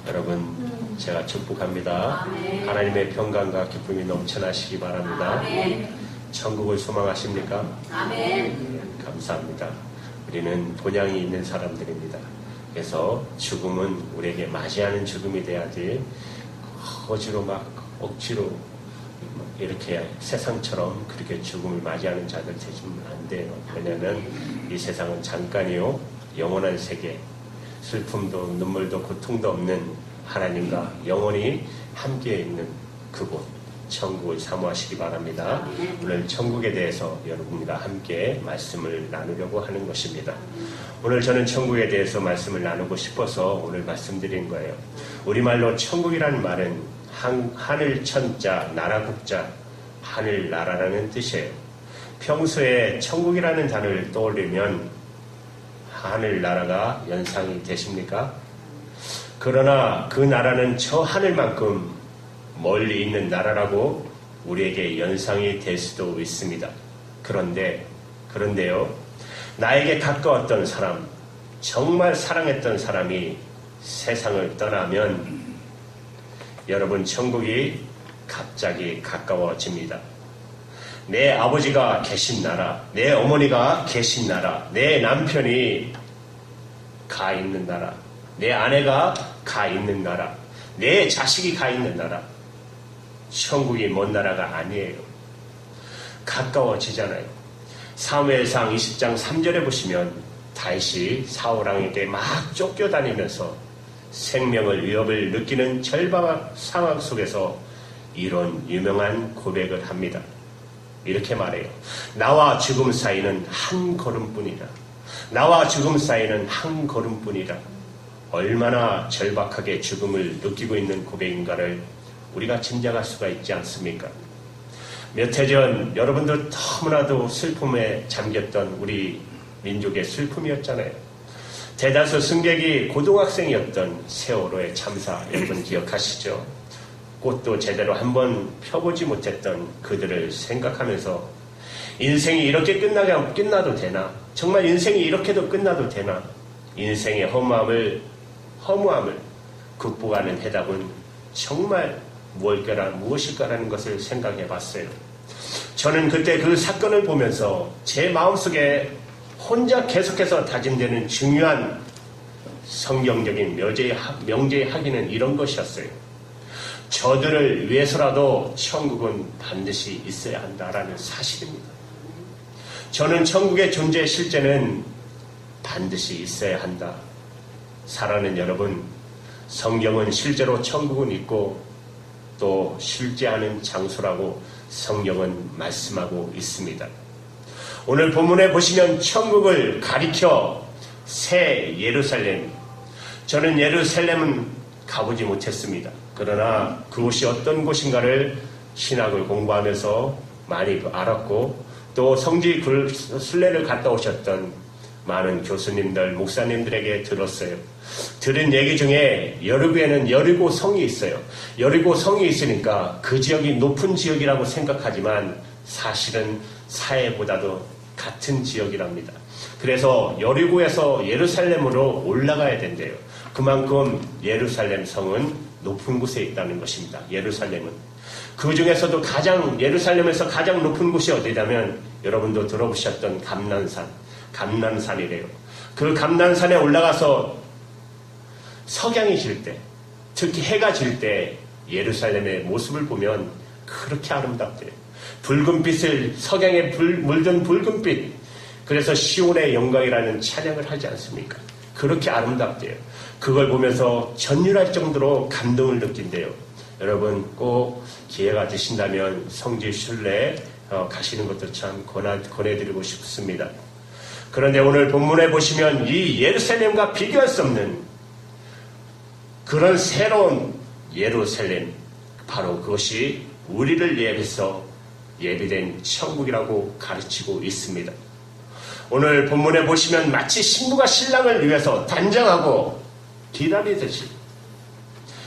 여러분 제가 축복합니다. 아멘. 하나님의 평강과 기쁨이 넘쳐나시기 바랍니다. 아멘. 천국을 소망하십니까? 아멘. 감사합니다. 우리는 본향이 있는 사람들입니다. 그래서 죽음은 우리에게 맞이하는 죽음이 돼야지 거지로 막 억지로 이렇게 세상처럼 그렇게 죽음을 맞이하는 자들 되시면 안 돼요. 왜냐하면 이 세상은 잠깐이요 영원한 세계, 슬픔도 눈물도 고통도 없는 하나님과 영원히 함께 있는 그곳 천국을 사모하시기 바랍니다. 오늘 천국에 대해서 여러분과 함께 말씀을 나누려고 하는 것입니다. 오늘 저는 천국에 대해서 말씀을 나누고 싶어서 오늘 말씀드린 거예요. 우리말로 천국이라는 말은 하늘 천자, 나라 국자, 하늘 나라라는 뜻이에요. 평소에 천국이라는 단어를 떠올리면 하늘 나라가 연상이 되십니까? 그러나 그 나라는 저 하늘만큼 멀리 있는 나라라고 우리에게 연상이 될 수도 있습니다. 그런데요, 나에게 가까웠던 사람, 정말 사랑했던 사람이 세상을 떠나면 여러분 천국이 갑자기 가까워집니다. 내 아버지가 계신 나라, 내 어머니가 계신 나라, 내 남편이 가 있는 나라, 내 아내가 가 있는 나라, 내 자식이 가 있는 나라, 천국이 먼 나라가 아니에요. 가까워지잖아요. 사무엘상 20장 3절에 보시면 다윗이 사울왕에게 막 쫓겨다니면서 생명을 위협을 느끼는 절박한 상황 속에서 이런 유명한 고백을 합니다. 이렇게 말해요. 나와 죽음 사이는 한 걸음뿐이라. 나와 죽음 사이는 한 걸음뿐이라. 얼마나 절박하게 죽음을 느끼고 있는 고백인가를 우리가 짐작할 수가 있지 않습니까? 몇 해 전 여러분들 너무나도 슬픔에 잠겼던 우리 민족의 슬픔이었잖아요. 대다수 승객이 고등학생이었던 세월호의 참사 여러분 기억하시죠? 꽃도 제대로 한번 펴보지 못했던 그들을 생각하면서 인생이 이렇게 끝나도 되나? 정말 인생이 이렇게도 끝나도 되나? 인생의 허무함을 극복하는 해답은 정말 무엇일까라는 것을 생각해 봤어요. 저는 그때 그 사건을 보면서 제 마음속에 혼자 계속해서 다짐되는 중요한 성경적인 명제의 학위는 이런 것이었어요. 저들을 위해서라도 천국은 반드시 있어야 한다라는 사실입니다. 저는 천국의 존재 실제는 반드시 있어야 한다. 사랑하는 여러분, 성경은 실제로 천국은 있고 또 실제하는 장소라고 성경은 말씀하고 있습니다. 오늘 본문에 보시면 천국을 가리켜 새 예루살렘, 저는 예루살렘은 가보지 못했습니다. 그러나 그곳이 어떤 곳인가를 신학을 공부하면서 많이 알았고 또 성지 순례를 갔다 오셨던 많은 교수님들, 목사님들에게 들었어요. 들은 얘기 중에 여리고에는 여리고 성이 있어요. 여리고 성이 있으니까 그 지역이 높은 지역이라고 생각하지만 사실은 사해보다도 같은 지역이랍니다. 그래서 여리고에서 예루살렘으로 올라가야 된대요. 그만큼 예루살렘 성은 높은 곳에 있다는 것입니다. 예루살렘은. 그 중에서도 예루살렘에서 가장 높은 곳이 어디냐면 여러분도 들어보셨던 감난산이래요. 그 감난산에 올라가서 석양이 질 때, 특히 해가 질 때 예루살렘의 모습을 보면 그렇게 아름답대요. 붉은빛을 석양에 물든 붉은빛, 그래서 시온의 영광이라는 찬양을 하지 않습니까? 그렇게 아름답대요. 그걸 보면서 전율할 정도로 감동을 느낀대요. 여러분 꼭 기회가 되신다면 성지 순례 가시는 것도 참 권해드리고 싶습니다. 그런데 오늘 본문에 보시면 이 예루살렘과 비교할 수 없는 그런 새로운 예루살렘, 바로 그것이 우리를 위해서 예비된 천국이라고 가르치고 있습니다. 오늘 본문에 보시면 마치 신부가 신랑을 위해서 단장하고 기다리듯이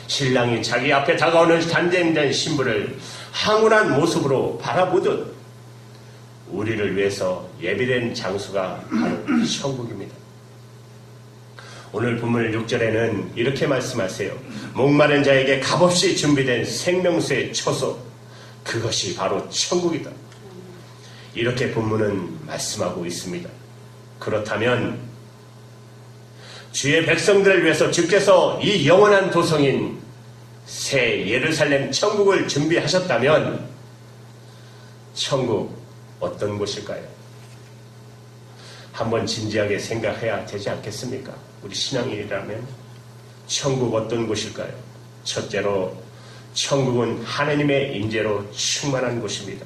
신랑이 자기 앞에 다가오는 단장된 신부를 황홀한 모습으로 바라보듯 우리를 위해서 예비된 장소가 바로 천국입니다. 오늘 본문 6절에는 이렇게 말씀하세요. 목마른 자에게 값없이 준비된 생명수의 초소, 그것이 바로 천국이다. 이렇게 본문은 말씀하고 있습니다. 그렇다면 주의 백성들을 위해서 주께서 이 영원한 도성인 새 예루살렘 천국을 준비하셨다면 천국 어떤 곳일까요? 한번 진지하게 생각해야 되지 않겠습니까? 우리 신앙인이라면 천국 어떤 곳일까요? 첫째로 천국은 하나님의 임재로 충만한 곳입니다.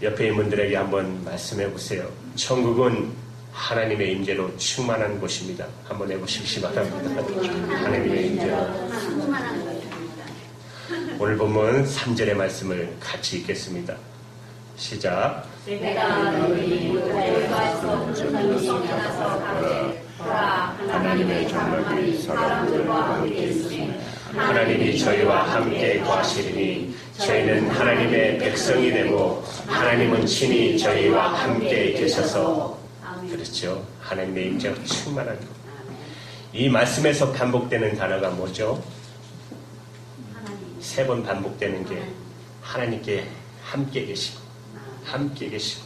옆에 있는 분들에게 한번 말씀해 보세요. 천국은 하나님의 임재로 충만한 곳입니다. 한번 해보시기 바랍니다. 하나님의 임재로 충만한 곳입니다. 오늘 보면 3절의 말씀을 같이 읽겠습니다. 시작. 내가 너희 모두에서 성전에서 가되 하나님의 장막이 사람들과 함께 있으니 하나님이 저희와 함께 거하시리니 저희는 하나님의 백성이 되고 하나님은 친히 저희와 함께 계셔서. 그렇죠. 하나님의 임재가 충만한 것. 이 말씀에서 반복되는 단어가 뭐죠? 3번 반복되는 게 하나님께 함께 계시고 함께 계시고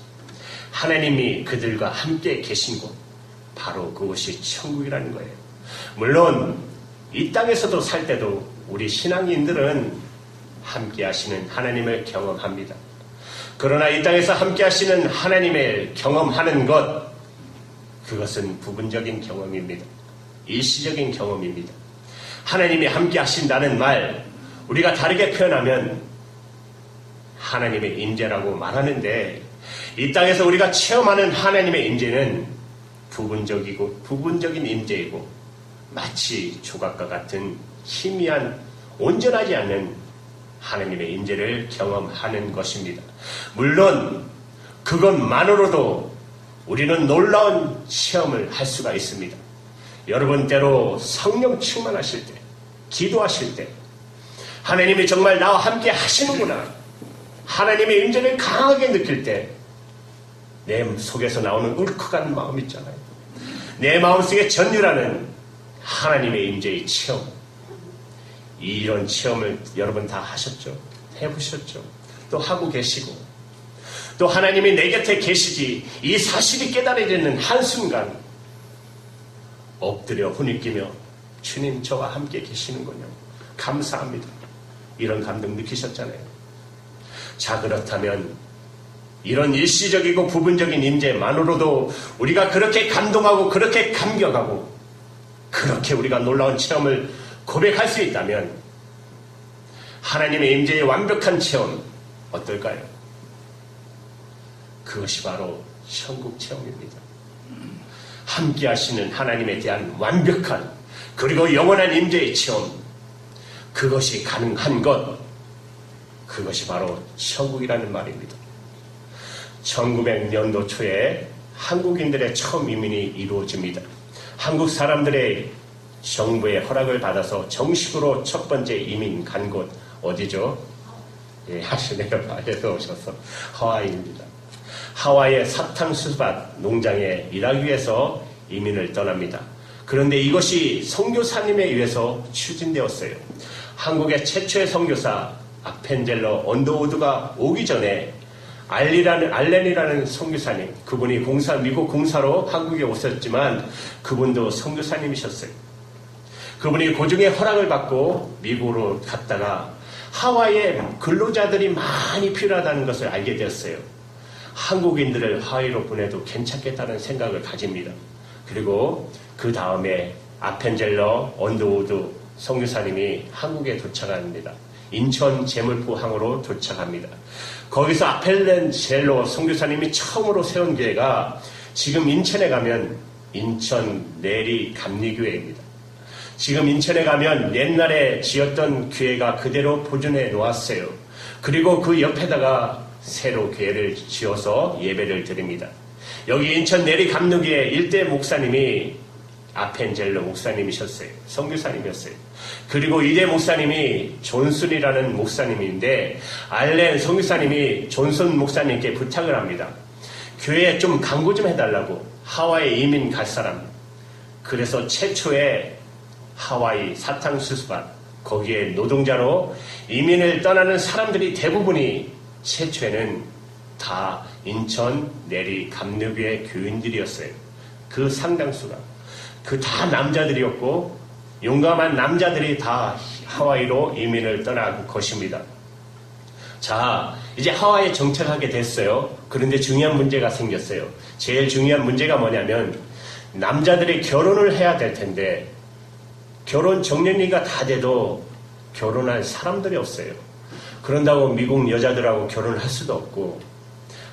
하나님이 그들과 함께 계신 곳, 바로 그곳이 천국이라는 거예요. 물론 이 땅에서도 살 때도 우리 신앙인들은 함께 하시는 하나님을 경험합니다. 그러나 이 땅에서 함께 하시는 하나님을 경험하는 것, 그것은 부분적인 경험입니다. 일시적인 경험입니다. 하나님이 함께 하신다는 말, 우리가 다르게 표현하면 하나님의 임재라고 말하는데, 이 땅에서 우리가 체험하는 하나님의 임재는 부분적인 임재이고 마치 조각과 같은 희미한 온전하지 않은 하나님의 임재를 경험하는 것입니다. 물론 그것만으로도 우리는 놀라운 체험을 할 수가 있습니다. 여러분 때로 성령 충만하실 때, 기도하실 때 하나님이 정말 나와 함께 하시는구나, 하나님의 임재를 강하게 느낄 때 내 속에서 나오는 울컥한 마음 있잖아요. 내 마음속에 전율하는 하나님의 임재의 체험, 이런 체험을 여러분 다 하셨죠? 해보셨죠? 또 하고 계시고, 또 하나님이 내 곁에 계시지 이 사실이 깨달아지는 한순간 엎드려 후니끼며 주님 저와 함께 계시는군요, 감사합니다, 이런 감동 느끼셨잖아요. 자, 그렇다면 이런 일시적이고 부분적인 임재만으로도 우리가 그렇게 감동하고 그렇게 감격하고 그렇게 우리가 놀라운 체험을 고백할 수 있다면 하나님의 임재의 완벽한 체험 어떨까요? 그것이 바로 천국 체험입니다. 함께 하시는 하나님에 대한 완벽한 그리고 영원한 임재의 체험, 그것이 가능한 것, 그것이 바로 천국이라는 말입니다. 1900년도 초에 한국인들의 처음 이민이 이루어집니다. 한국 사람들의 정부의 허락을 받아서 정식으로 첫 번째 이민 간 곳 어디죠? 예, 하시네요. 말에서 오셔서 하와이입니다. 하와이의 사탕수밭 농장에 일하기 위해서 이민을 떠납니다. 그런데 이것이 선교사님에 의해서 추진되었어요. 한국의 최초의 선교사 아펜젤러 언더우드가 오기 전에 알렌이라는 선교사님, 그분이 미국 공사로 한국에 오셨지만 그분도 선교사님이셨어요. 그분이 고중의 허락을 받고 미국으로 갔다가 하와이에 근로자들이 많이 필요하다는 것을 알게 되었어요. 한국인들을 하와이로 보내도 괜찮겠다는 생각을 가집니다. 그리고 그 다음에 아펜젤러 언더우드 선교사님이 한국에 도착합니다. 인천 제물포항으로 도착합니다. 거기서 아펜젤러 선교사님이 처음으로 세운 교회가 지금 인천에 가면 인천 내리 감리교회입니다. 지금 인천에 가면 옛날에 지었던 교회가 그대로 보존해 놓았어요. 그리고 그 옆에다가 새로 교회를 지어서 예배를 드립니다. 여기 인천 내리 감리교회 일대 목사님이 아펜젤러 목사님이셨어요. 선교사님이었어요. 그리고 이대 목사님이 존슨이라는 목사님인데 알렌 선교사님이 존슨 목사님께 부탁을 합니다. 교회에 좀 광고 좀 해달라고, 하와이 이민 갈 사람. 그래서 최초에 하와이 사탕수수밭, 거기에 노동자로 이민을 떠나는 사람들이 대부분이 최초에는 다 인천 내리 감리교회 교인들이었어요. 그 상당수가. 그 다 남자들이었고 용감한 남자들이 다 하와이로 이민을 떠난 것입니다. 자, 이제 하와이에 정착하게 됐어요. 그런데 중요한 문제가 생겼어요. 제일 중요한 문제가 뭐냐면 남자들이 결혼을 해야 될 텐데 결혼 적령기가 다 돼도 결혼할 사람들이 없어요. 그런다고 미국 여자들하고 결혼할 수도 없고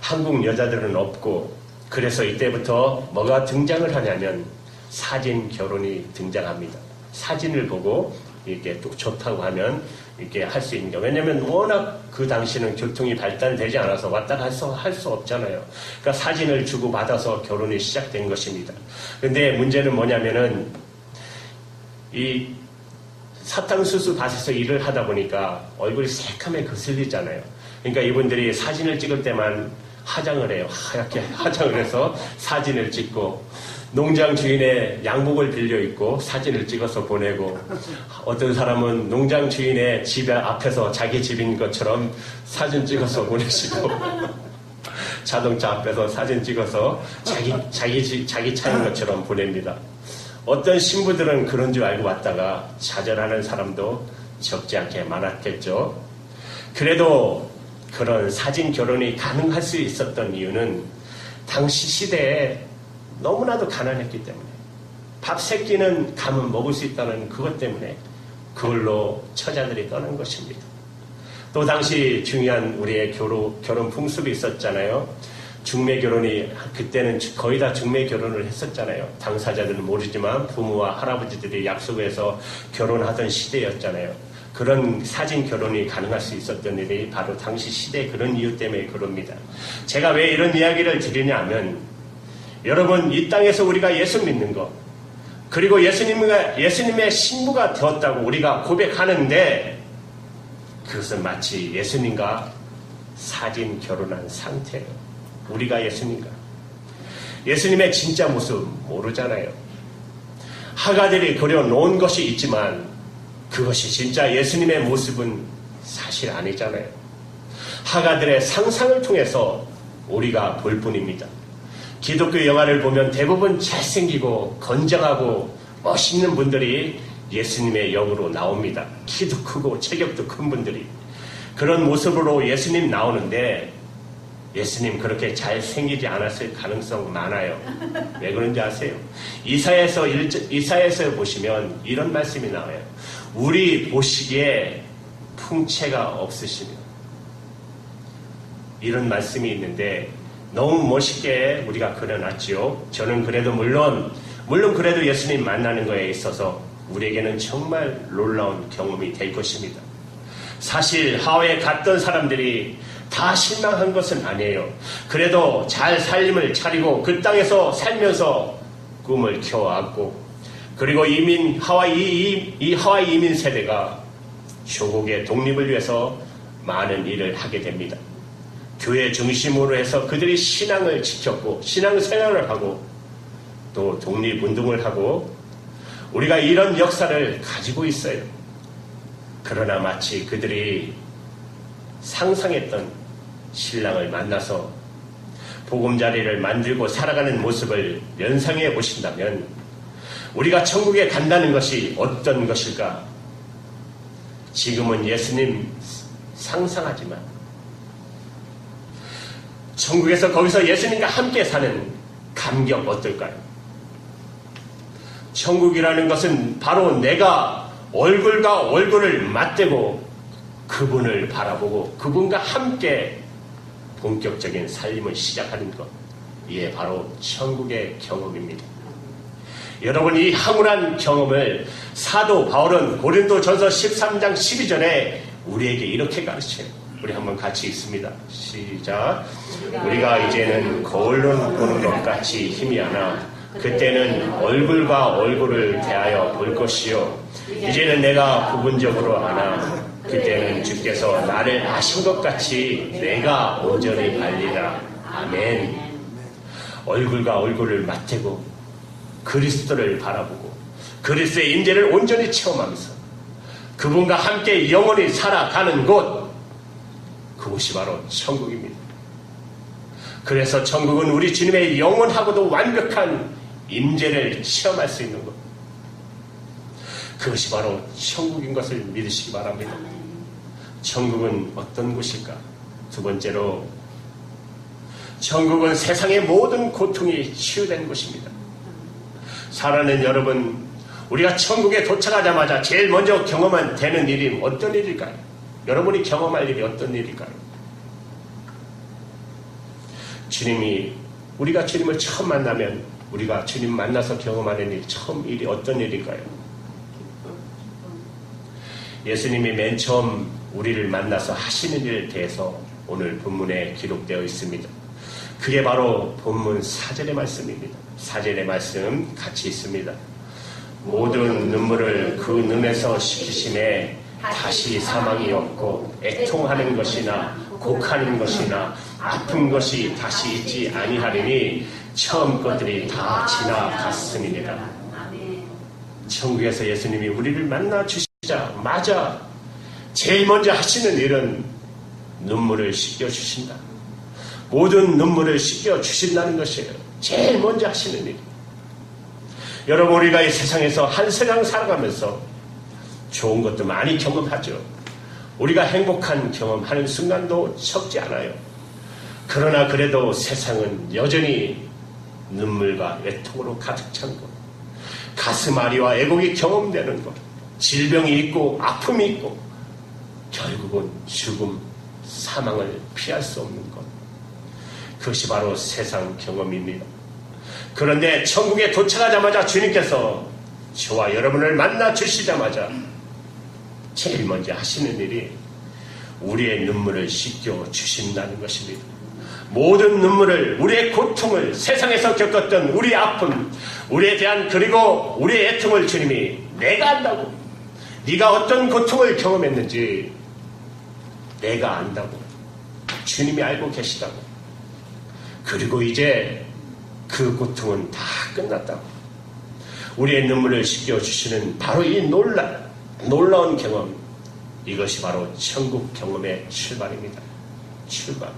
한국 여자들은 없고, 그래서 이때부터 뭐가 등장을 하냐면 사진 결혼이 등장합니다. 사진을 보고 이렇게 또 좋다고 하면 이렇게 할 수 있는 게, 왜냐면 워낙 그 당시는 교통이 발달되지 않아서 왔다 가서 할 수 없잖아요. 그러니까 사진을 주고 받아서 결혼이 시작된 것입니다. 근데 문제는 뭐냐면은 이 사탕수수 밭에서 일을 하다 보니까 얼굴이 새카매 거슬리잖아요. 그러니까 이분들이 사진을 찍을 때만 화장을 해요. 하얗게 화장을 해서 사진을 찍고, 농장 주인의 양복을 빌려 입고 사진을 찍어서 보내고, 어떤 사람은 농장 주인의 집 앞에서 자기 집인 것처럼 사진 찍어서 보내시고, 자동차 앞에서 사진 찍어서 자기 차인 것처럼 보냅니다. 어떤 신부들은 그런 줄 알고 왔다가 좌절하는 사람도 적지 않게 많았겠죠. 그래도 그런 사진 결혼이 가능할 수 있었던 이유는 당시 시대에 너무나도 가난했기 때문에, 밥 세 끼는 가면 먹을 수 있다는 그것 때문에 그걸로 처자들이 떠난 것입니다. 또 당시 중요한 우리의 결혼 풍습이 있었잖아요. 중매 결혼이, 그때는 거의 다 중매 결혼을 했었잖아요. 당사자들은 모르지만 부모와 할아버지들이 약속해서 결혼하던 시대였잖아요. 그런 사진 결혼이 가능할 수 있었던 일이 바로 당시 시대 그런 이유 때문에 그럽니다. 제가 왜 이런 이야기를 드리냐면, 여러분, 이 땅에서 우리가 예수 믿는 것, 그리고 예수님의 신부가 되었다고 우리가 고백하는데, 그것은 마치 예수님과 사진 결혼한 상태예요. 우리가 예수님과. 예수님의 진짜 모습 모르잖아요. 화가들이 그려놓은 것이 있지만 그것이 진짜 예수님의 모습은 사실 아니잖아요. 화가들의 상상을 통해서 우리가 볼 뿐입니다. 기독교 영화를 보면 대부분 잘생기고 건장하고 멋있는 분들이 예수님의 영으로 나옵니다. 키도 크고 체격도 큰 분들이. 그런 모습으로 예수님 나오는데 예수님 그렇게 잘생기지 않았을 가능성 많아요. 왜 그런지 아세요? 이사야에서 보시면 이런 말씀이 나와요. 우리 보시기에 풍채가 없으시며, 이런 말씀이 있는데 너무 멋있게 우리가 그려놨지요. 저는 그래도 물론 그래도 예수님 만나는 거에 있어서 우리에게는 정말 놀라운 경험이 될 것입니다. 사실 하와이에 갔던 사람들이 다 실망한 것은 아니에요. 그래도 잘 삶을 차리고 그 땅에서 살면서 꿈을 키워왔고, 그리고 하와이 이민 세대가 조국의 독립을 위해서 많은 일을 하게 됩니다. 교회 중심으로 해서 그들이 신앙을 지켰고 신앙생활을 하고 또 독립운동을 하고, 우리가 이런 역사를 가지고 있어요. 그러나 마치 그들이 상상했던 신랑을 만나서 보금자리를 만들고 살아가는 모습을 연상해 보신다면 우리가 천국에 간다는 것이 어떤 것일까? 지금은 예수님 상상하지만 천국에서 거기서 예수님과 함께 사는 감격 어떨까요? 천국이라는 것은 바로 내가 얼굴과 얼굴을 맞대고 그분을 바라보고 그분과 함께 본격적인 삶을 시작하는 것, 이게 바로 천국의 경험입니다. 여러분, 이 황홀한 경험을 사도 바울은 고린도전서 13장 12절에 우리에게 이렇게 가르쳐요. 우리 한번 같이 읽습니다. 시작. 우리가 이제는 거울로 보는 것 같이 희미하나 그때는 얼굴과 얼굴을 대하여 볼 것이요, 이제는 내가 부분적으로 아나 그때는 주께서 나를 아신 것 같이 내가 온전히 알리라. 아멘. 얼굴과 얼굴을 맞대고 그리스도를 바라보고 그리스도의 임재를 온전히 체험하면서 그분과 함께 영원히 살아가는 곳, 그곳이 바로 천국입니다. 그래서 천국은 우리 주님의 영원하고도 완벽한 임재를 체험할 수 있는 것, 그것이 바로 천국인 것을 믿으시기 바랍니다. 천국은 어떤 곳일까? 두 번째로, 천국은 세상의 모든 고통이 치유된 곳입니다. 사랑하는 여러분, 우리가 천국에 도착하자마자 제일 먼저 경험한 되는 일이 어떤 일일까요? 여러분이 경험할 일이 어떤 일일까요? 우리가 주님을 처음 만나면 우리가 주님 만나서 경험하는 일이 어떤 일일까요? 예수님이 맨 처음 우리를 만나서 하시는 일에 대해서 오늘 본문에 기록되어 있습니다. 그게 바로 본문 4절의 말씀입니다. 4절의 말씀 같이 있습니다. 모든 눈물을 그 눈에서 씻기심에 다시 사망이 없고 애통하는 것이나 곡하는 것이나 아픈 것이 다시 있지 아니하리니 처음 것들이 다 지나갔음이니라. 천국에서 예수님이 우리를 만나 주시자마자 제일 먼저 하시는 일은 눈물을 씻겨주신다. 모든 눈물을 씻겨주신다는 것이에요. 제일 먼저 하시는 일. 여러분, 우리가 이 세상에서 한 세상 살아가면서 좋은 것도 많이 경험하죠. 우리가 행복한 경험하는 순간도 적지 않아요. 그러나 그래도 세상은 여전히 눈물과 애통으로 가득 찬 것, 가슴 아리와 애곡이 경험되는 것, 질병이 있고 아픔이 있고 결국은 죽음, 사망을 피할 수 없는 것, 그것이 바로 세상 경험입니다. 그런데 천국에 도착하자마자 주님께서 저와 여러분을 만나 주시자마자 제일 먼저 하시는 일이 우리의 눈물을 씻겨 주신다는 것입니다. 모든 눈물을, 우리의 고통을, 세상에서 겪었던 우리의 아픔, 우리에 대한 그리고 우리의 애통을 주님이 내가 안다고, 네가 어떤 고통을 경험했는지 내가 안다고, 주님이 알고 계시다고, 그리고 이제 그 고통은 다 끝났다고, 우리의 눈물을 씻겨주시는 바로 이 놀라운 경험, 이것이 바로 천국 경험의 출발입니다. 출발.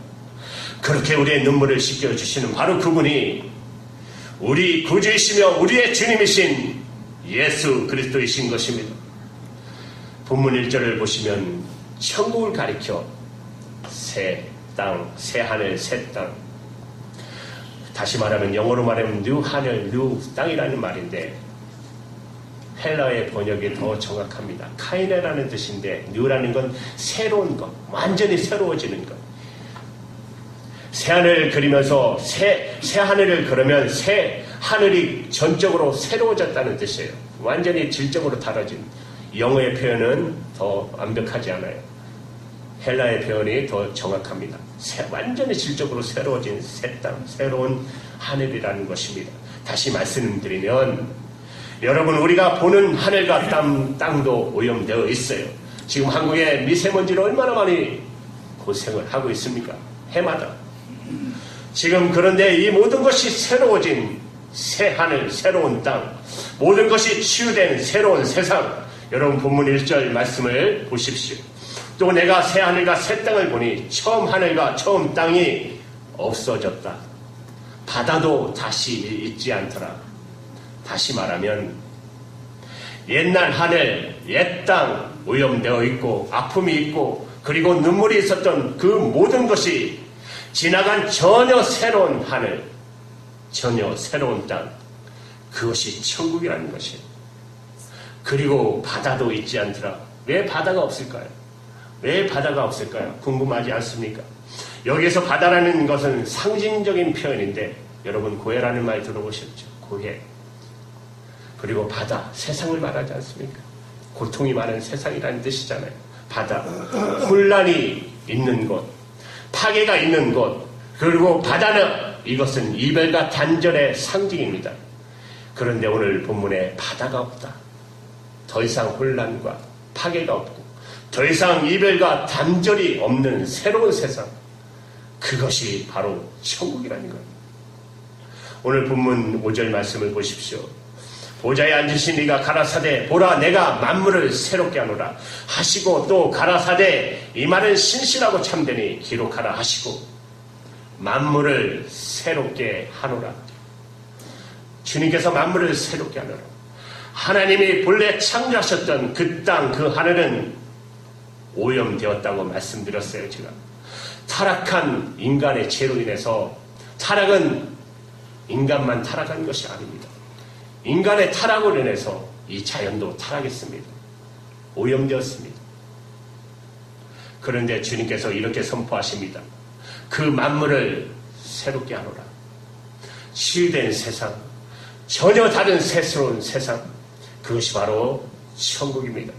그렇게 우리의 눈물을 씻겨주시는 바로 그분이 우리 구주이시며 우리의 주님이신 예수 그리스도이신 것입니다. 본문 1절을 보시면 천국을 가리켜 새 땅, 새 하늘, 새 땅, 다시 말하면 영어로 말하면 뉴 하늘, 뉴 땅이라는 말인데 헬라의 번역이 더 정확합니다. 카이네라는 뜻인데 뉴라는 건 새로운 것, 완전히 새로워지는 것. 새하늘을 그리면서 새 하늘을 그리면 새 하늘이 전적으로 새로워졌다는 뜻이에요. 완전히 질적으로 다뤄진. 영어의 표현은 더 완벽하지 않아요. 헬라의 표현이 더 정확합니다. 완전히 질적으로 새로워진 새 땅, 새로운 하늘이라는 것입니다. 다시 말씀드리면 여러분, 우리가 보는 하늘과 땅도 오염되어 있어요. 지금 한국의 미세먼지로 얼마나 많이 고생을 하고 있습니까? 해마다. 지금 그런데 이 모든 것이 새로워진 새 하늘, 새로운 땅, 모든 것이 치유된 새로운 세상, 여러분 본문 1절 말씀을 보십시오. 또 내가 새 하늘과 새 땅을 보니 처음 하늘과 처음 땅이 없어졌다. 바다도 다시 있지 않더라. 다시 말하면 옛날 하늘, 옛 땅 오염되어 있고 아픔이 있고 그리고 눈물이 있었던 그 모든 것이 지나간 전혀 새로운 하늘, 전혀 새로운 땅, 그것이 천국이라는 것이에요. 그리고 바다도 있지 않더라. 왜 바다가 없을까요? 왜 바다가 없을까요? 궁금하지 않습니까? 여기에서 바다라는 것은 상징적인 표현인데 여러분 고해라는 말 들어보셨죠? 고해. 그리고 바다, 세상을 말하지 않습니까? 고통이 많은 세상이라는 뜻이잖아요. 바다, 혼란이 있는 곳, 파괴가 있는 곳, 그리고 바다는 이것은 이별과 단절의 상징입니다. 그런데 오늘 본문에 바다가 없다. 더 이상 혼란과 파괴가 없고 더 이상 이별과 단절이 없는 새로운 세상, 그것이 바로 천국이라는 겁니다. 오늘 본문 5절 말씀을 보십시오. 보좌에 앉으신 이가 가라사대 보라 내가 만물을 새롭게 하노라 하시고 또 가라사대 이 말은 신실하고 참되니 기록하라 하시고 만물을 새롭게 하노라. 주님께서 만물을 새롭게 하노라. 하나님이 본래 창조하셨던 그 땅, 그 하늘은 오염되었다고 말씀드렸어요. 제가 타락한 인간의 죄로 인해서 타락은 인간만 타락한 것이 아닙니다. 인간의 타락으로 인해서 이 자연도 타락했습니다. 오염되었습니다. 그런데 주님께서 이렇게 선포하십니다. 그 만물을 새롭게 하노라. 치유된 세상, 전혀 다른 새스러운 세상, 그것이 바로 천국입니다.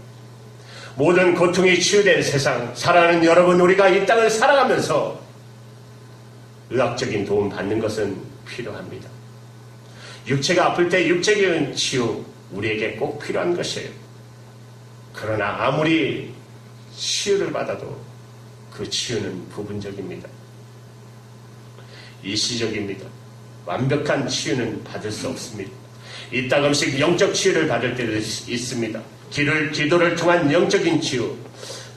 모든 고통이 치유된 세상, 사랑하는 여러분, 우리가 이 땅을 살아가면서 의학적인 도움 받는 것은 필요합니다. 육체가 아플 때 육체적인 치유, 우리에게 꼭 필요한 것이에요. 그러나 아무리 치유를 받아도 그 치유는 부분적입니다. 일시적입니다. 완벽한 치유는 받을 수 없습니다. 이따금씩 영적 치유를 받을 때도 있습니다. 기도를 통한 영적인 치유,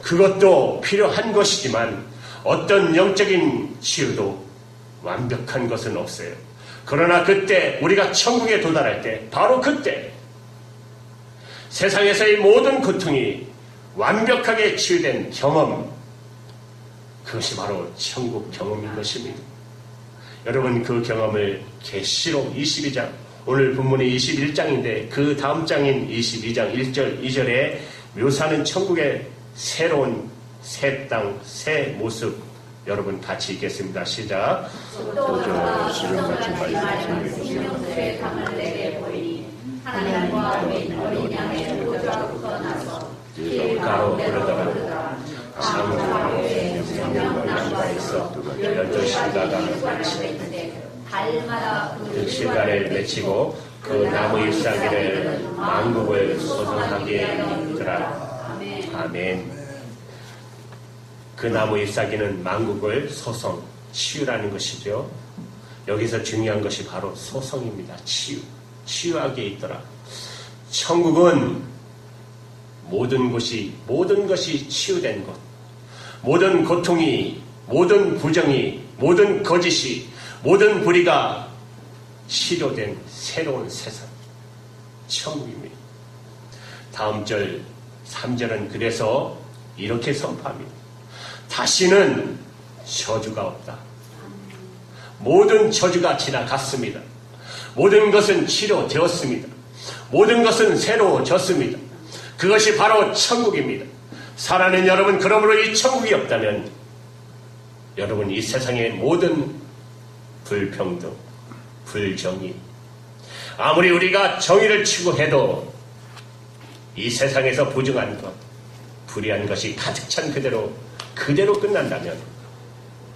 그것도 필요한 것이지만 어떤 영적인 치유도 완벽한 것은 없어요. 그러나 그때 우리가 천국에 도달할 때 바로 그때 세상에서의 모든 고통이 완벽하게 치유된 경험, 그것이 바로 천국 경험인 것입니다. 여러분 그 경험을 계시록 22장, 오늘 본문이 21장인데 그 다음 장인 22장 1절 2절에 묘사하는 천국의 새로운 새 땅, 새 모습, 여러분 같이 읽겠습니다. 시작. 또 시름같이 말씀을 생명들의 강을 내게 보이니 하나님과 어린 양의 보좌로부터 나서 길가로 흐르더라. 창조의 생명나무가 있어 12실가가 달마다 그 실가를 맺히고 그 나무 잎사귀를 만국을 소송하게 하더라. 아멘. 그 나무 잎사귀는 만국을 소송, 치유라는 것이죠. 여기서 중요한 것이 바로 소송입니다. 치유하게 있더라. 천국은 모든 것이 치유된 곳, 모든 고통이, 모든 부정이, 모든 거짓이, 모든 불의가 치료된 새로운 세상, 천국입니다. 다음 절 3절은 그래서 이렇게 선포합니다. 다시는 저주가 없다. 모든 저주가 지나갔습니다. 모든 것은 치료되었습니다. 모든 것은 새로워졌습니다. 그것이 바로 천국입니다. 사랑하는 여러분, 그러므로 이 천국이 없다면 여러분 이 세상의 모든 불평등, 불정의, 아무리 우리가 정의를 추구해도 이 세상에서 부정한 것, 불의한 것이 가득 찬 그대로 끝난다면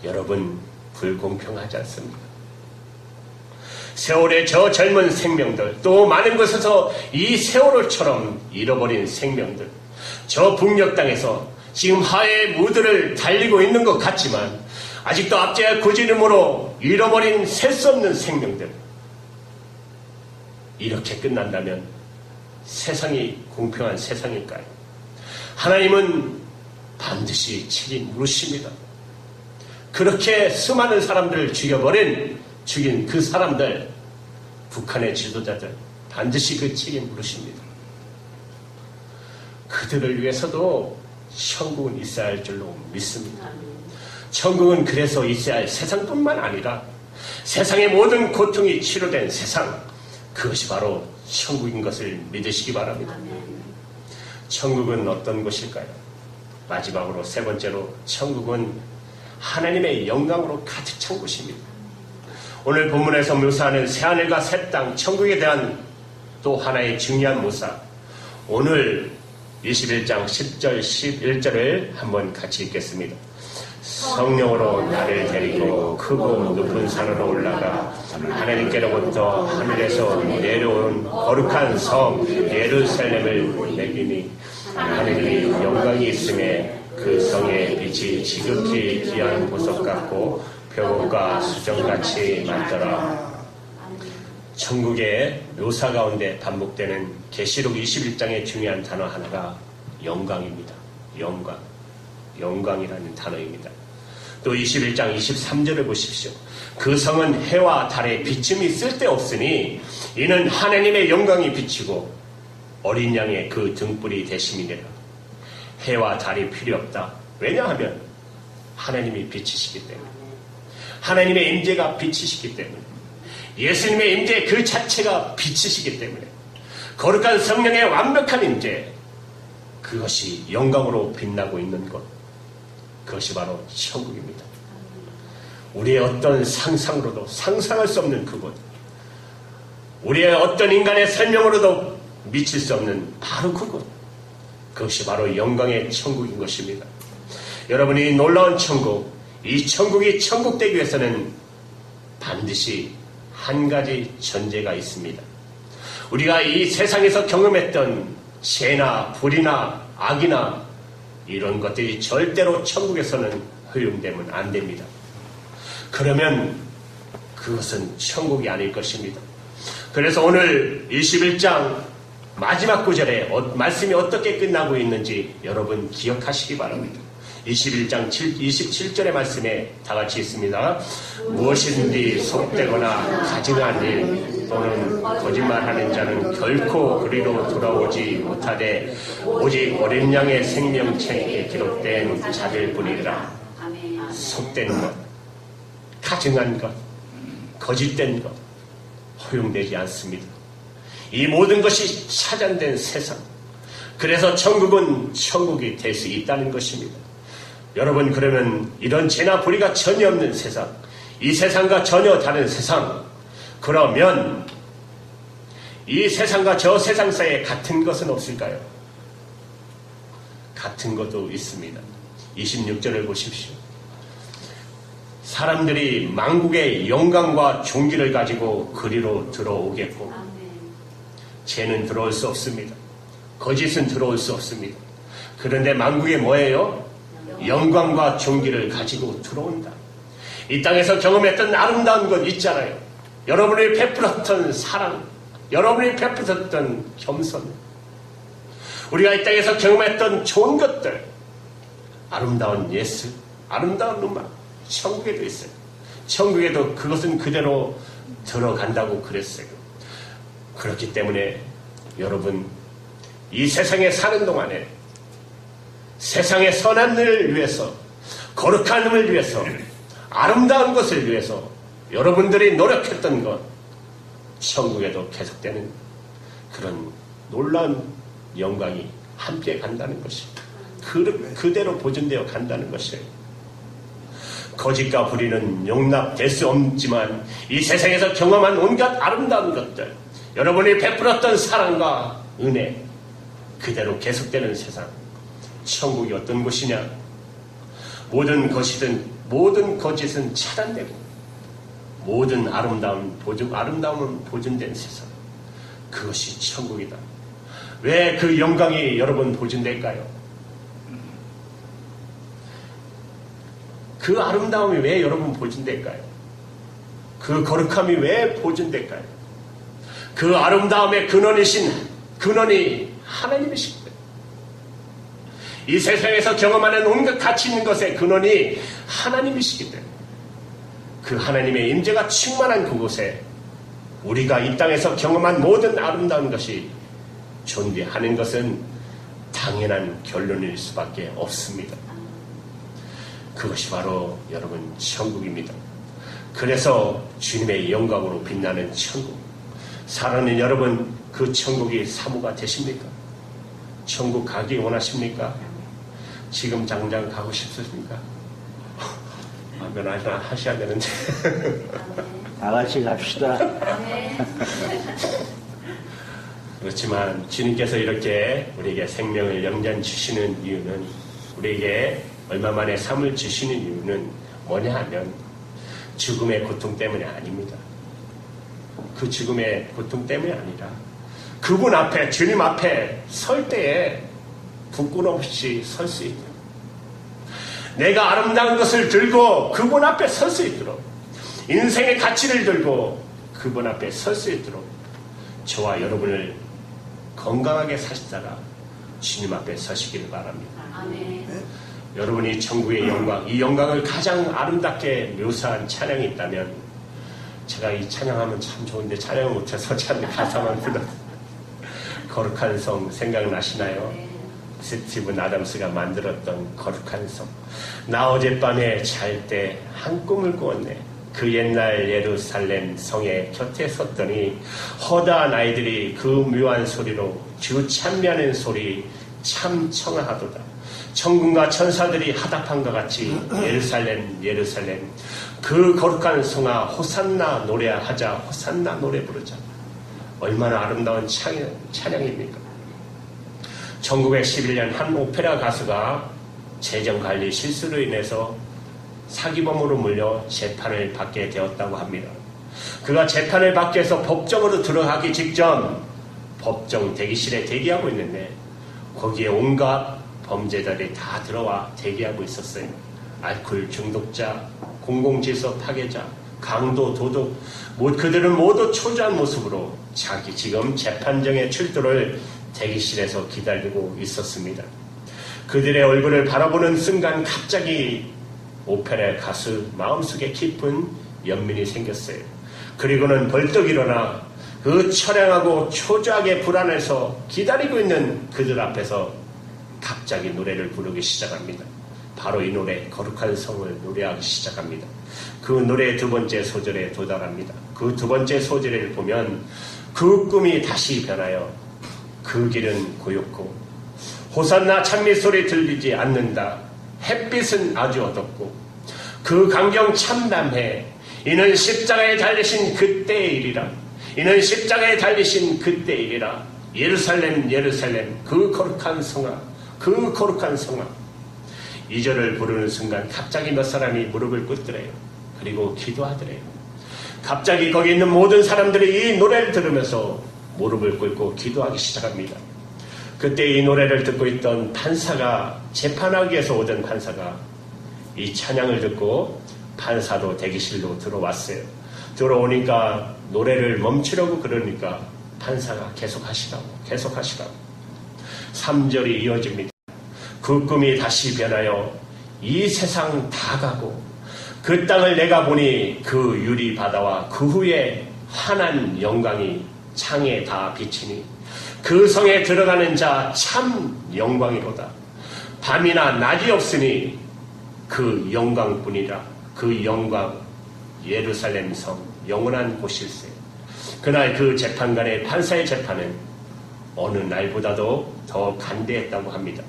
여러분 불공평하지 않습니까? 세월의 저 젊은 생명들, 또 많은 곳에서 이 세월호처럼 잃어버린 생명들, 저 북녘 땅에서 지금 하의 무드를 달리고 있는 것 같지만 아직도 압제와 구지름으로 잃어버린 셀 수 없는 생명들, 이렇게 끝난다면 세상이 공평한 세상일까요? 하나님은 반드시 책임 물으십니다. 그렇게 수많은 사람들을 죽인 그 사람들, 북한의 지도자들 반드시 그 책임 물으십니다. 그들을 위해서도 천국은 있어야 할 줄로 믿습니다. 천국은 그래서 있어야 할 세상뿐만 아니라 세상의 모든 고통이 치료된 세상, 그것이 바로 천국인 것을 믿으시기 바랍니다. 천국은 어떤 곳일까요? 마지막으로 세 번째로, 천국은 하나님의 영광으로 가득 찬 곳입니다. 오늘 본문에서 묘사하는 새하늘과 새 땅, 천국에 대한 또 하나의 중요한 묘사, 오늘 21장 10절 11절을 한번 같이 읽겠습니다. 성령으로 나를 데리고 크고 높은 산으로 올라가 하나님께로부터 하늘에서 내려온 거룩한 성 예루살렘을 내기니 하늘이 영광이 있음에 그 성의 빛이 지극히 귀한 보석 같고 벽옥과 수정같이 많더라. 천국의 묘사 가운데 반복되는 계시록 21장의 중요한 단어 하나가 영광입니다. 영광. 영광이라는 단어입니다. 또 21장 23절을 보십시오. 그 성은 해와 달의 비침이 쓸데없으니 이는 하나님의 영광이 비치고 어린 양의 그 등불이 되심이니라. 해와 달이 필요 없다. 왜냐하면 하나님이 빛이시기 때문에, 하나님의 임재가 빛이시기 때문에, 예수님의 임재 그 자체가 빛이시기 때문에, 거룩한 성령의 완벽한 임재, 그것이 영광으로 빛나고 있는 것, 그것이 바로 천국입니다. 우리의 어떤 상상으로도 상상할 수 없는 그곳, 우리의 어떤 인간의 설명으로도 미칠 수 없는 바로 그곳, 그것이 바로 영광의 천국인 것입니다. 여러분이 놀라운 천국, 이 천국이 천국되기 위해서는 반드시 한 가지 전제가 있습니다. 우리가 이 세상에서 경험했던 죄나 불이나 악이나 이런 것들이 절대로 천국에서는 허용되면 안 됩니다. 그러면 그것은 천국이 아닐 것입니다. 그래서 오늘 21장 마지막 구절에 말씀이 어떻게 끝나고 있는지 여러분 기억하시기 바랍니다. 21장 27절의 말씀에 다 같이 있습니다. 무엇이든지 속되거나 가증한 일 또는 거짓말하는 자는 결코 그리로 돌아오지 못하되 오직 어린 양의 생명책에 기록된 자들 뿐이라. 속된 것, 가증한 것, 거짓된 것 허용되지 않습니다. 이 모든 것이 차단된 세상, 그래서 천국은 천국이 될 수 있다는 것입니다. 여러분, 그러면 이런 죄나 불의가 전혀 없는 세상, 이 세상과 전혀 다른 세상, 그러면 이 세상과 저 세상 사이에 같은 것은 없을까요? 같은 것도 있습니다. 26절을 보십시오. 사람들이 만국의 영광과 존귀를 가지고 그리로 들어오겠고, 죄는 들어올 수 없습니다. 거짓은 들어올 수 없습니다. 그런데 만국에 뭐예요? 영광과 존귀를 가지고 들어온다. 이 땅에서 경험했던 아름다운 것 있잖아요. 여러분이 베풀었던 사랑, 여러분이 베풀었던 겸손, 우리가 이 땅에서 경험했던 좋은 것들, 아름다운 예술, 아름다운 음악, 천국에도 있어요. 천국에도 그것은 그대로 들어간다고 그랬어요. 그렇기 때문에 여러분, 이 세상에 사는 동안에 세상의 선한 일을 위해서, 거룩한 힘을 위해서, 아름다운 것을 위해서 여러분들이 노력했던 것, 천국에도 계속되는 그런 놀라운 영광이 함께 간다는 것입니다. 그대로 보존되어 간다는 것이에요. 거짓과 불의는 용납될 수 없지만 이 세상에서 경험한 온갖 아름다운 것들, 여러분이 베풀었던 사랑과 은혜, 그대로 계속되는 세상, 천국이 어떤 곳이냐? 모든 거짓은 차단되고 모든 아름다움은 보존된 세상, 그것이 천국이다. 왜 그 영광이 여러분 보존될까요? 그 아름다움이 왜 여러분 보존될까요? 그 거룩함이 왜 보존될까요? 그 아름다움의 근원이 하나님이십니다. 이 세상에서 경험하는 온갖 가치 있는 것의 근원이 하나님이시기 때문에 그 하나님의 임재가 충만한 그곳에 우리가 이 땅에서 경험한 모든 아름다운 것이 존재하는 것은 당연한 결론일 수밖에 없습니다. 그것이 바로 여러분 천국입니다. 그래서 주님의 영광으로 빛나는 천국, 사랑하는 여러분, 그 천국이 사모가 되십니까? 천국 가기 원하십니까? 지금 당장 가고 싶으십니까? 아멘 하셔야 되는데. 다 같이 갑시다. 그렇지만 주님께서 이렇게 우리에게 생명을 영전 주시는 이유는, 우리에게 얼마 만에 삶을 주시는 이유는 뭐냐 하면 죽음의 고통 때문이 아닙니다. 그 죽음의 고통 때문이 아니라 그분 앞에, 주님 앞에 설 때에 부끄럼 없이 설 수 있도록, 내가 아름다운 것을 들고 그분 앞에 설 수 있도록, 인생의 가치를 들고 그분 앞에 설 수 있도록 저와 여러분을 건강하게 사시다가 주님 앞에 서시기를 바랍니다. 아멘. 여러분이 천국의 영광, 이 영광을 가장 아름답게 묘사한 찬양이 있다면, 제가 이 찬양하면 참 좋은데 찬양을 못해서 참 가사만 불러. 거룩한 성 생각나시나요? 스티븐 아담스가 만들었던 거룩한 성. 나 어젯밤에 잘 때 한 꿈을 꾸었네. 그 옛날 예루살렘 성의 곁에 섰더니 허다한 아이들이 그 묘한 소리로 주 찬미하는 소리 참 청아하도다. 천군과 천사들이 하답한것 같이 예루살렘 예루살렘 그 거룩한 성아 호산나 노래하자. 호산나 노래 부르자. 얼마나 아름다운 찬양입니까? 1911년 한 오페라 가수가 재정관리 실수로 인해서 사기범으로 물려 재판을 받게 되었다고 합니다. 그가 재판을 받기 위해서 법정으로 들어가기 직전 법정 대기실에 대기하고 있는데, 거기에 온갖 범죄자들이 다 들어와 대기하고 있었어요. 알코올 중독자, 공공질서 파괴자, 강도, 도둑, 그들은 모두 초조한 모습으로 자기 지금 재판정의 출두를 대기실에서 기다리고 있었습니다. 그들의 얼굴을 바라보는 순간 갑자기 오페라 가수 마음속에 깊은 연민이 생겼어요. 그리고는 벌떡 일어나 그 처량하고 초조하게 불안해서 기다리고 있는 그들 앞에서 갑자기 노래를 부르기 시작합니다. 바로 이 노래, 거룩한 성을 노래하기 시작합니다. 그 노래의 두 번째 소절에 도달합니다. 그 두 번째 소절을 보면 그 꿈이 다시 변하여 그 길은 고요고 호산나 찬미소리 들리지 않는다. 햇빛은 아주 어둡고 그 광경 참담해. 이는 십자가에 달리신 그때의 일이라. 이는 십자가에 달리신 그때의 일이라. 예루살렘 예루살렘 그 거룩한 성아, 그 거룩한 성아. 이 절을 부르는 순간 갑자기 몇 사람이 무릎을 꿇더래요. 그리고 기도하더래요. 갑자기 거기 있는 모든 사람들이 이 노래를 들으면서 무릎을 꿇고 기도하기 시작합니다. 그때 이 노래를 듣고 있던 판사가, 재판하기 위해서 오던 판사가 이 찬양을 듣고 판사도 대기실로 들어왔어요. 들어오니까 노래를 멈추려고 그러니까 판사가 계속하시라고 3절이 이어집니다. 그 꿈이 다시 변하여 이 세상 다 가고 그 땅을 내가 보니 그 유리 바다와 그 후에 환한 영광이 창에 다 비치니 그 성에 들어가는 자 참 영광이로다. 밤이나 낮이 없으니 그 영광뿐이라. 그 영광 예루살렘 성 영원한 곳일세. 그날 그 재판관의 판사의 재판은 어느 날보다도 더 간대했다고 합니다.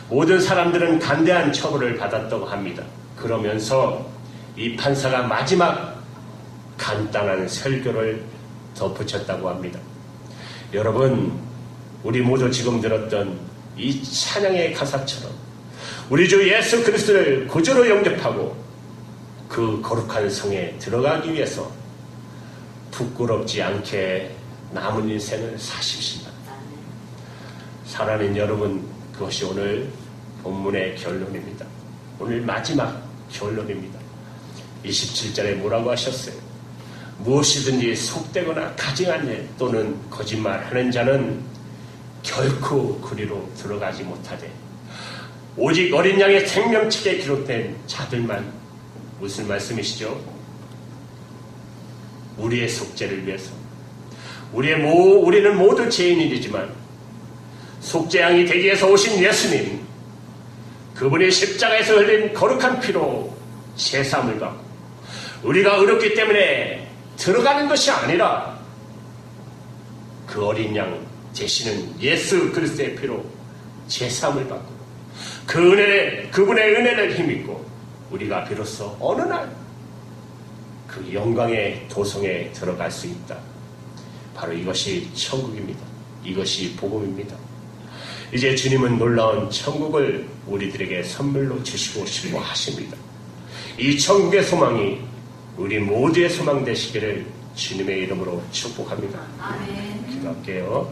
모든 사람들은 간대한 처벌을 받았다고 합니다. 그러면서 이 판사가 마지막 간단한 설교를 덧붙였다고 합니다. 여러분, 우리 모두 지금 들었던 이 찬양의 가사처럼 우리 주 예수 그리스도를 구주로 영접하고 그 거룩한 성에 들어가기 위해서 부끄럽지 않게 남은 인생을 사십시다. 사랑하는 여러분, 그것이 오늘 본문의 결론입니다. 오늘 마지막 결론입니다. 27절에 뭐라고 하셨어요? 무엇이든지 속되거나 가증한 일 또는 거짓말하는 자는 결코 그리로 들어가지 못하되 오직 어린 양의 생명책에 기록된 자들만. 무슨 말씀이시죠? 우리의 속죄를 위해서 우리는 모두 죄인이지만 속죄양이 되기 위해서 오신 예수님, 그분이 십자가에서 흘린 거룩한 피로 제사함을 받고 우리가 의롭기 때문에 들어가는 것이 아니라 그 어린 양 되시는 예수 그리스도의 피로 제사함을 받고 그분의 은혜를 힘입고 우리가 비로소 어느 날 그 영광의 도성에 들어갈 수 있다. 바로 이것이 천국입니다. 이것이 복음입니다. 이제 주님은 놀라운 천국을 우리들에게 선물로 주시고 싶어 하십니다. 이 천국의 소망이 우리 모두의 소망 되시기를 주님의 이름으로 축복합니다. 아멘. 기도할게요.